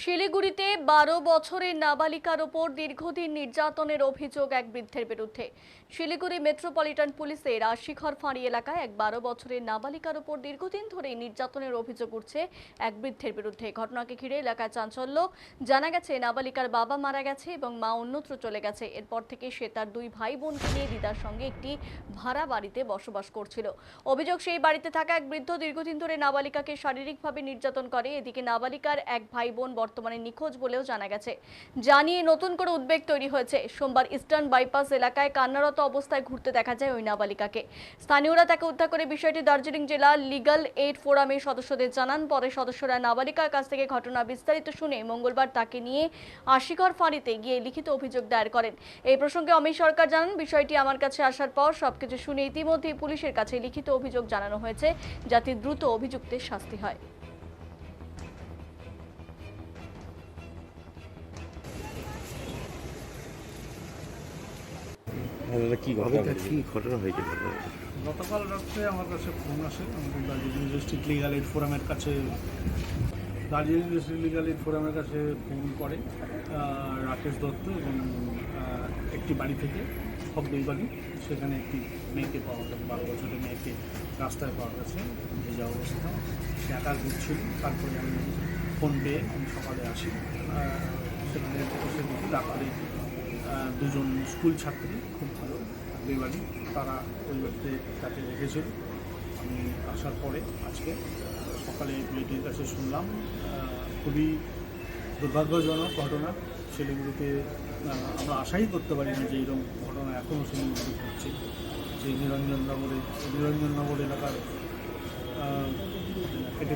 শিলিগুড়িতে ১২ বছরের নাবালিকার ওপর দীর্ঘদিন নির্যাতনের অভিযোগ এক বৃদ্ধের বিরুদ্ধে। শিলিগুড়ি মেট্রোপলিটন পুলিশের আশিঘর ফাঁড়ি এলাকায় এক ১২ বছরের নাবালিকার ওপর দীর্ঘদিন ধরে নির্যাতনের অভিযোগ উঠছে এক বৃদ্ধের বিরুদ্ধে। ঘটনাকে ঘিরে এলাকায় চাঞ্চল্য। জানা গেছে, নাবালিকার বাবা মারা গেছে এবং মা অন্যত্র চলে গেছে। এরপর থেকে সে তার দুই ভাই বোনকে নিয়ে দিদার সঙ্গে একটি ভাড়া বাড়িতে বসবাস করছিল। অভিযোগ, সেই বাড়িতে থাকা এক বৃদ্ধ দীর্ঘদিন ধরে নাবালিকাকে শারীরিকভাবে নির্যাতন করে। এদিকে নাবালিকার এক ভাই বোন বর্তমানে নিখোঁজ বলেও জানা গেছে। জানিয়ে নতুন করে উদ্বেগ তৈরি হয়েছে। সোমবার ইস্টার্ন বাইপাস এলাকায় কান্নারত অবস্থায় ঘুরতে দেখা যায় ওই নাবালিকাকে। স্থানীয়রা তাকে উদ্ধার করে বিষয়টি দার্জিলিং জেলা লিগ্যাল এইড ফোরামের সদস্যদের জানান। পরে সদস্যরা নাবালিকার কাছ থেকে ঘটনা বিস্তারিত শুনে মঙ্গলবার তাকে নিয়ে আশিঘর ফাঁড়িতে গিয়ে লিখিত অভিযোগ দায়ের করেন। এই প্রসঙ্গে অমিত সরকার জানান, বিষয়টি আমার কাছে আসার পর সবকিছু শুনে ইতিমধ্যেই পুলিশের কাছে লিখিত অভিযোগ জানানো হয়েছে, যাতে দ্রুত অভিযুক্তের শাস্তি হয়। কি ঘটনা হয়েছে? গতকাল রাত্রে আমার কাছে ফোন আসে। আমাদের দার্জিলিং ডিস্ট্রিক্ট লিগাল এইড ফোরামের কাছে ফোন করে রাকেশ দত্ত এবং একটি বাড়ি থেকে দুই বাড়ি, সেখানে একটি মেয়েকে পাওয়া গেছে, ১২ বছরের মেয়েকে রাস্তায় পাওয়া গেছে, ভেজা অবস্থা। সে একা ঘুরছিল। তারপরে আমি ফোন পেয়ে আমি সকালে আসি। সেখানে এসে দেখি রাত্রে দুজন স্কুল ছাত্রী, খুব ভালো দুই বাড়ি, তারা ওই বাড়িতে তাকে রেখেছিল। আমি আসার পরে আজকে সকালে মেয়েটির কাছে শুনলাম। খুবই দুর্ভাগ্যজনক ঘটনা। শিলিগুড়িতে আমরা আশাই করতে পারি না যে এরকম ঘটনা এখনও শিলিগুড়িতে ঘটছে। যে নিরঞ্জননগর এলাকার এটা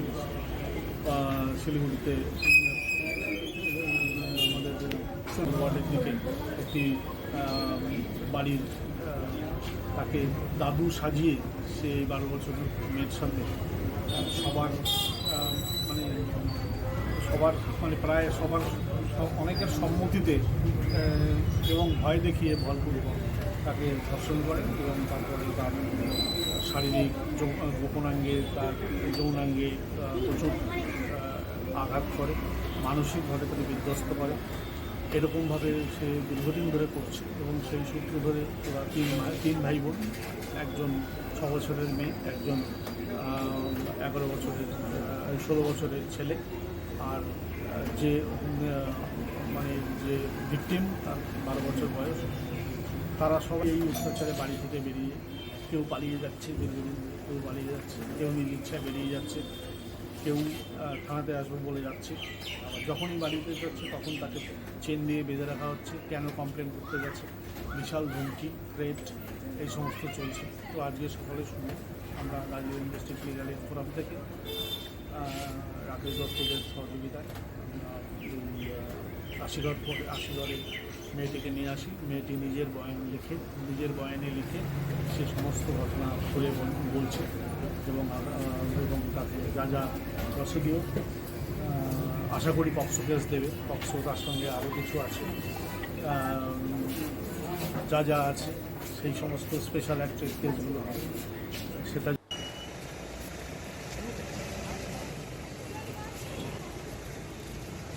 শিলিগুড়িতে আমাদের ওয়ার্ডের দিকে একটি বাড়ির তাকে দাদু সাজিয়ে সে ১২ বছরের মেয়ের সাথে প্রায় সবার অনেকের সম্মতিতে এবং ভয় দেখিয়ে বলপূর্বক তাকে ধর্ষণ করেন এবং তারপরে তার শারীরিক গোপনাঙ্গে, তার যৌনাঙ্গে প্রচুর আঘাত করে, মানসিকভাবে তাকে বিধ্বস্ত করে। এরকমভাবে সে দীর্ঘদিন ধরে করছে এবং সেই সূত্র ধরে ওরা তিন ভাই বোন, একজন ৬ বছরের মেয়ে, একজন ১৬ বছরের ছেলে, আর যে ভিকটিম তার ১২ বছর বয়স। তারা সবাই এই অত্যাচারে বাড়ি থেকে বেরিয়ে কেউ পালিয়ে যাচ্ছে, দীর্ঘদিন কেউ পালিয়ে যাচ্ছে, কেউ নিজ ইচ্ছায় বেরিয়ে যাচ্ছে, কেউ থানাতে আসবে বলে যাচ্ছে। আবার যখনই বাড়িতে যাচ্ছে তখন তাকে চেন দিয়ে বেঁধে রাখা হচ্ছে। কেন কমপ্লেন করতে গেছে, বিশাল ধমকি, থ্রেট, এই সমস্ত চলছে। তো আজকে সকালে শুনে আমরা Darjeeling district legal aid forum থেকে রাকেশ দত্তদের সহযোগিতায় আশিঘরে মেয়েটিকে নিয়ে আসি। মেয়েটি নিজের বয়ানে লিখে সে সমস্ত ঘটনা খুলে বলছে এবং তাকে যা প্রসিডিওর, আশা করি পক্সো কেস দেবে। পক্সো তার সঙ্গে আরও কিছু আছে, যা আছে সেই সমস্ত স্পেশাল অ্যাক্টের কেসগুলো হবে।